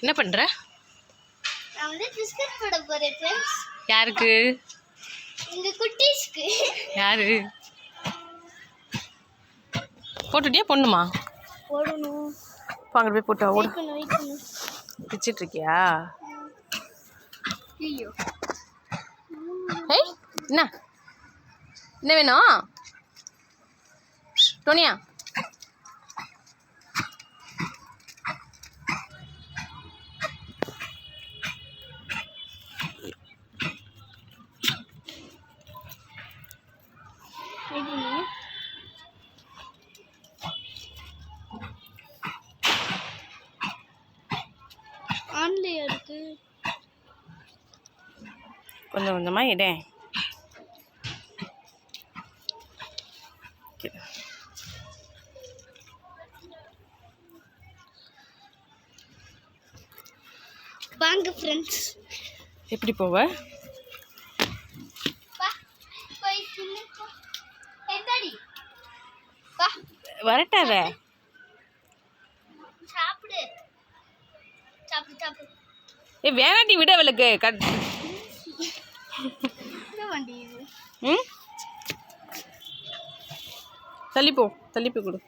என்ன பண்ற? நான் வந்து பிஸ்கட் போட போறேன் फ्रेंड्स. யாருக்கு? இந்த குட்டீஸ்க்கு. யாரு? போட்டுட்டியா பொண்ணுமா? போடணும். பாங்க போய் போட்டா ஓடு. வெயிட் பண்ணு. பிச்சிட்டு இருக்கியா? ஐயோ. ஏய் என்ன? என்ன வேணும்? டோனியா ஆன்லையா இருக்கு. கொஞ்சம் கொஞ்சமா இட. வாங்க ஃப்ரெண்ட்ஸ். எப்படி போவ? வா போய் சின்னப்பா. எந்தாடி? வா வரட்டாத. சாப்பிடு. சாப்பிடு. ஏய் வேணாட்டி விட அவளுக்கு. என்ன வண்டி இது? ம் தள்ளி போய் கொடு.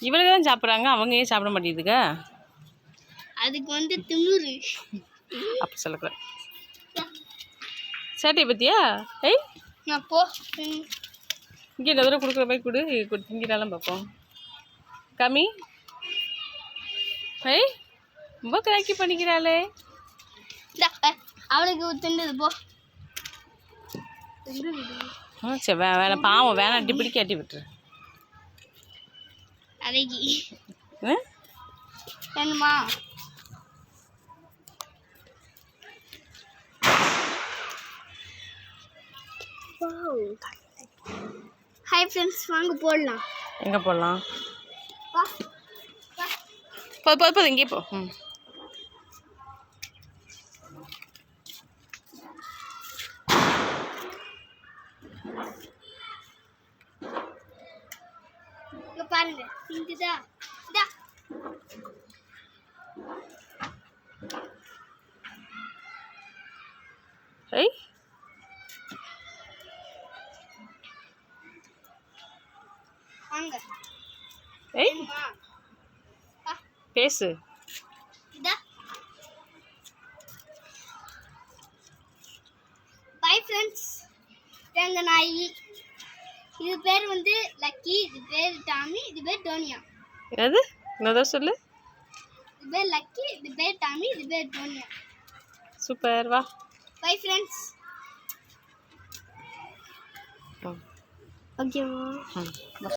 இவளுக்கு தான் சாப்பிட்றாங்க, அவங்க ஏன் சாப்பிட மாட்டேங்குதுங்க? அதுக்கு வந்து திமிரு. அப்படி சொல்லக்கூடாது. சேட்டையை பற்றியா? ஏய் நான் போ. இங்கே இந்த தடவை கொடுக்குற மாதிரி கொடு, திங்கிறாலும் பார்ப்போம். கம்மி. ஏய் ரொம்ப கிராக்கி பண்ணிக்கிறாளே. அவளுக்கு திண்டது போ. சரி வேணாம், பாவம் வேணாட்டி பிடிக்காட்டி விட்டுரு. அழகி வேணுமா? ஹாய் ஃப்ரெண்ட்ஸ், வாங்க போடலாம். எங்கே போடலாம்? போதும் இங்கே போ. ம் பாருங்க இங்குதா. ஏய் வாங்க. ஏய் பேசு. Bye friends. எங்க நாய். இது பேர் வந்து லக்கி, இது பேர் டாமி, இது பேர் டோனியா. எது இன்னொரு சொல்லு. இது பேர் லக்கி, இது பேர் டாமி, இது பேர் டோனியா. சூப்பர். வா பை ஃப்ரெண்ட்ஸ். ஓகேவா?